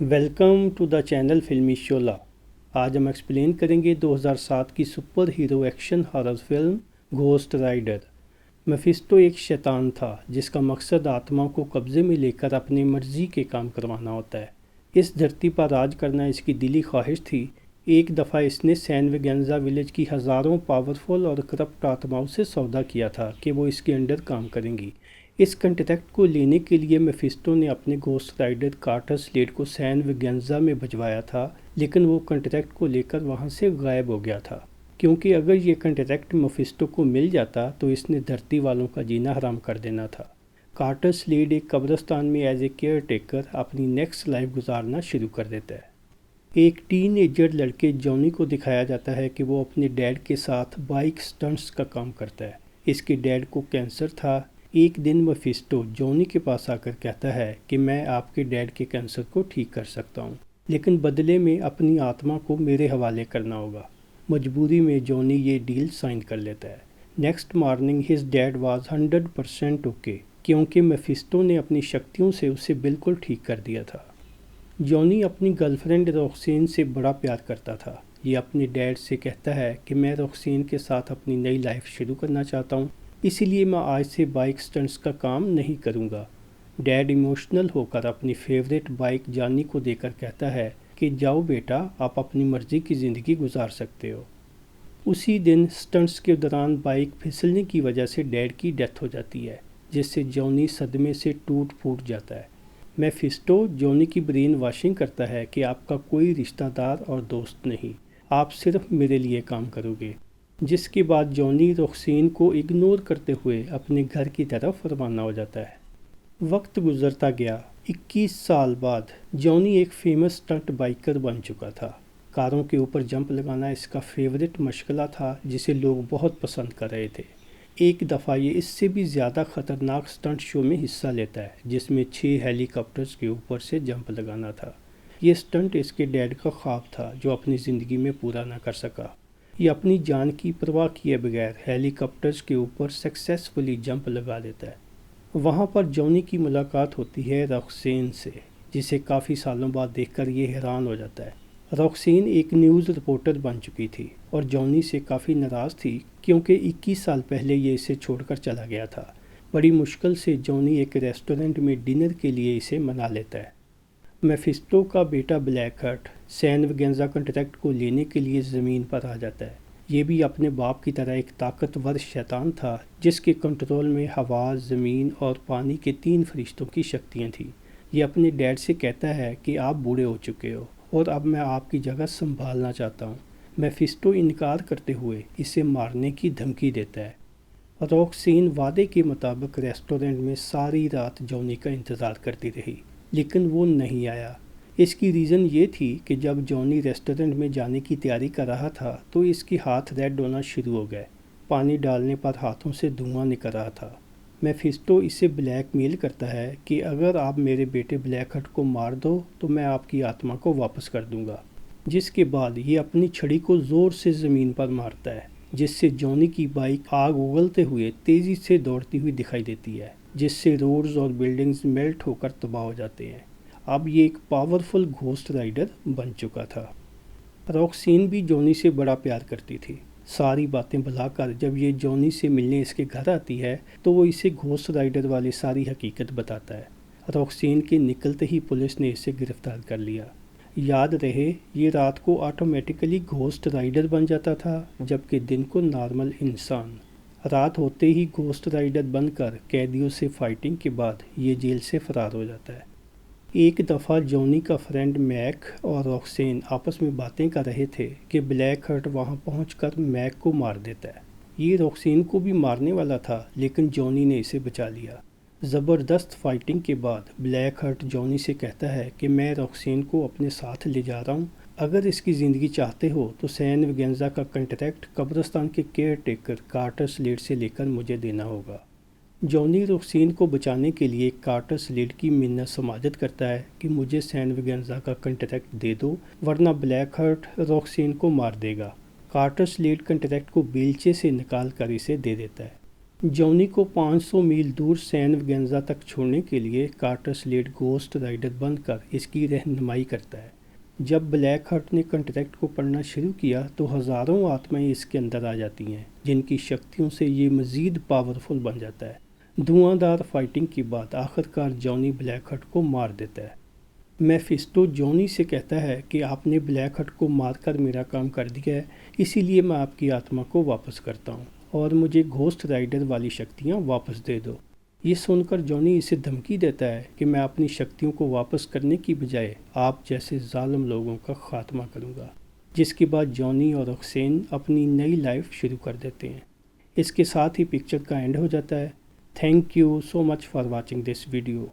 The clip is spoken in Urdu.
ویلکم ٹو دا چینل فلمی شعلہ۔ آج ہم ایکسپلین کریں گے 2007 کی super hero action horror film Ghost Rider. Mephisto ایک شیطان تھا جس کا مقصد آتما کو قبضے میں لے کر اپنی مرضی کے کام کروانا ہوتا ہے۔ اس دھرتی پر راج کرنا اس کی دلی خواہش تھی۔ ایک دفعہ اس نے سین ویگنزا ولیج کی ہزاروں پاورفل اور کرپٹ آتماؤں سے سودا کیا تھا کہ وہ اس کے انڈر کام کریں گی۔ اس کنٹریکٹ کو لینے کے لیے میفیسٹو نے اپنے گھوسٹ رائڈر کارٹر سلیڈ کو سین ویگنزا میں بھجوایا تھا، لیکن وہ کنٹریکٹ کو لے کر وہاں سے غائب ہو گیا تھا، کیونکہ اگر یہ کنٹریکٹ میفیسٹو کو مل جاتا تو اس نے دھرتی والوں کا جینا حرام کر دینا تھا۔ کارٹر سلیڈ ایک قبرستان میں ایز اے کیئر ٹیکر اپنی نیکسٹ لائف گزارنا شروع کر دیتا ہے۔ ایک ٹین ایجر لڑکے جونی کو دکھایا جاتا ہے کہ وہ اپنے ڈیڈ کے ساتھ بائک سٹنٹس کا کام کرتا ہے۔ اس کے ڈیڈ کو کینسر تھا۔ ایک دن میفیسٹو جونی کے پاس آ کر کہتا ہے کہ میں آپ کے ڈیڈ کے کینسر کو ٹھیک کر سکتا ہوں، لیکن بدلے میں اپنی آتما کو میرے حوالے کرنا ہوگا۔ مجبوری میں جونی یہ ڈیل سائن کر لیتا ہے۔ Next morning his dad was 100% okay, کیونکہ میفیسٹو نے اپنی شکتیوں سے اسے بالکل ٹھیک کر دیا تھا۔ جونی اپنی گرل فرینڈ روکسین سے بڑا پیار کرتا تھا۔ یہ اپنے ڈیڈ سے کہتا ہے کہ میں روکسین کے ساتھ اپنی نئی لائف شروع کرنا چاہتا ہوں، اسی لیے میں آج سے بائک سٹنٹس کا کام نہیں کروں گا۔ ڈیڈ ایموشنل ہو کر اپنی فیوریٹ بائک جانی کو دے کر کہتا ہے کہ جاؤ بیٹا، آپ اپنی مرضی کی زندگی گزار سکتے ہو۔ اسی دن سٹنٹس کے دوران بائک پھسلنے کی وجہ سے ڈیڈ کی ڈیتھ ہو جاتی ہے، جس سے جونی صدمے سے ٹوٹ پھوٹ جاتا ہے۔ میفیسٹو جونی کی برین واشنگ کرتا ہے کہ آپ کا کوئی رشتہ دار اور دوست نہیں، آپ صرف میرے لیے کام کرو گے، جس کے بعد جونی روکسین کو اگنور کرتے ہوئے اپنے گھر کی طرف روانہ ہو جاتا ہے۔ وقت گزرتا گیا۔ 21 سال بعد جونی ایک فیمس سٹنٹ بائکر بن چکا تھا۔ کاروں کے اوپر جمپ لگانا اس کا فیورٹ مشغلہ تھا جسے لوگ بہت پسند کر رہے تھے۔ ایک دفعہ یہ اس سے بھی زیادہ خطرناک سٹنٹ شو میں حصہ لیتا ہے، جس میں 6 ہیلی کاپٹرز کے اوپر سے جمپ لگانا تھا۔ یہ سٹنٹ اس کے ڈیڈ کا خواب تھا جو اپنی زندگی میں پورا نہ کر سکا۔ یہ اپنی جان کی پرواہ کیے بغیر ہیلی کاپٹرز کے اوپر سکسیسفلی جمپ لگا دیتا ہے۔ وہاں پر جونی کی ملاقات ہوتی ہے روکسین سے، جسے کافی سالوں بعد دیکھ کر یہ حیران ہو جاتا ہے۔ روکسین ایک نیوز رپورٹر بن چکی تھی اور جونی سے کافی ناراض تھی کیونکہ 21 سال پہلے یہ اسے چھوڑ کر چلا گیا تھا۔ بڑی مشکل سے جونی ایک ریسٹورنٹ میں ڈنر کے لیے اسے منا لیتا ہے۔ میفیسٹو کا بیٹا بلیک ہارٹ سین ویگنزا کنٹریکٹ کو لینے کے لیے زمین پر آ جاتا ہے۔ یہ بھی اپنے باپ کی طرح ایک طاقتور شیطان تھا جس کے کنٹرول میں ہوا، زمین اور پانی کے 3 فرشتوں کی شکتیاں تھیں۔ یہ اپنے ڈیڈ سے کہتا ہے کہ آپ بوڑھے ہو چکے ہو اور اب میں آپ کی جگہ سنبھالنا چاہتا ہوں۔ میفیسٹو انکار کرتے ہوئے اسے مارنے کی دھمکی دیتا ہے۔ روکسین وعدے کے مطابق ریسٹورنٹ میں ساری رات جونی کا انتظار کرتی رہی، لیکن وہ نہیں آیا۔ اس کی ریزن یہ تھی کہ جب جونی ریسٹورنٹ میں جانے کی تیاری کر رہا تھا تو اس کے ہاتھ ریڈ ہونا شروع ہو گئے۔ پانی ڈالنے پر ہاتھوں سے دھواں نکل رہا تھا۔ میفیسٹو اسے بلیک میل کرتا ہے کہ اگر آپ میرے بیٹے بلیک ہارٹ کو مار دو تو میں آپ کی آتما کو واپس کر دوں گا، جس کے بعد یہ اپنی چھڑی کو زور سے زمین پر مارتا ہے، جس سے جونی کی بائک آگ اگلتے ہوئے تیزی سے دوڑتی ہوئی دکھائی دیتی ہے، جس سے روڈز اور بلڈنگز میلٹ ہو کر تباہ ہو جاتے ہیں۔ اب یہ ایک پاورفل گھوسٹ رائڈر بن چکا تھا۔ روکسین بھی جونی سے بڑا پیار کرتی تھی۔ ساری باتیں بھلا کر جب یہ جونی سے ملنے اس کے گھر آتی ہے تو وہ اسے گھوسٹ رائڈر والی ساری حقیقت بتاتا ہے۔ روکسین کے نکلتے ہی پولیس نے اسے گرفتار کر لیا۔ یاد رہے، یہ رات کو آٹومیٹکلی گھوسٹ رائڈر بن جاتا تھا جبکہ دن کو نارمل انسان۔ رات ہوتے ہی گھوسٹ رائڈر بن کر قیدیوں سے فائٹنگ کے بعد یہ جیل سے فرار ہو جاتا ہے۔ ایک دفعہ جونی کا فرینڈ میک اور روکسین آپس میں باتیں کر رہے تھے کہ بلیک ہارٹ وہاں پہنچ کر میک کو مار دیتا ہے۔ یہ روکسین کو بھی مارنے والا تھا لیکن جونی نے اسے بچا لیا۔ زبردست فائٹنگ کے بعد بلیک ہارٹ جونی سے کہتا ہے کہ میں روکسین کو اپنے ساتھ لے جا رہا ہوں، اگر اس کی زندگی چاہتے ہو تو سین ویگنزا کا کنٹریکٹ قبرستان کے کیئر ٹیکر کارٹر سلیڈ سے لے کر مجھے دینا ہوگا۔ جونی روکسین کو بچانے کے لیے کارٹر سلیڈ کی منت سماجت کرتا ہے کہ مجھے سین ویگنزا کا کنٹریکٹ دے دو ورنہ بلیک ہارٹ روکسین کو مار دے گا۔ کارٹر سلیڈ کنٹریکٹ کو بیلچے سے نکال کر اسے دے دیتا ہے۔ جونی کو 500 میل دور سین وگنزا تک چھوڑنے کے لیے کارٹر سلیڈ گھوسٹ رائڈر بن کر اس کی رہنمائی کرتا ہے۔ جب بلیک ہارٹ نے کنٹریکٹ کو پڑھنا شروع کیا تو ہزاروں آتمائیں اس کے اندر آ جاتی ہیں، جن کی شکتیوں سے یہ مزید پاورفل بن جاتا ہے۔ دھواں دار فائٹنگ کے بعد آخرکار جونی بلیک ہارٹ کو مار دیتا ہے۔ میفیسٹو جونی سے کہتا ہے کہ آپ نے بلیک ہارٹ کو مار کر میرا کام کر دیا ہے، اسی لیے میں آپ کی آتما کو واپس کرتا ہوں اور مجھے گھوسٹ رائڈر والی شکتیاں واپس دے دو۔ یہ سن کر جونی اسے دھمکی دیتا ہے کہ میں اپنی شکتیوں کو واپس کرنے کی بجائے آپ جیسے ظالم لوگوں کا خاتمہ کروں گا، جس کے بعد جونی اور روکسین اپنی نئی لائف شروع کر دیتے ہیں۔ اس کے ساتھ ہی پکچر کا اینڈ ہو جاتا ہے۔ Thank you so much for watching this video.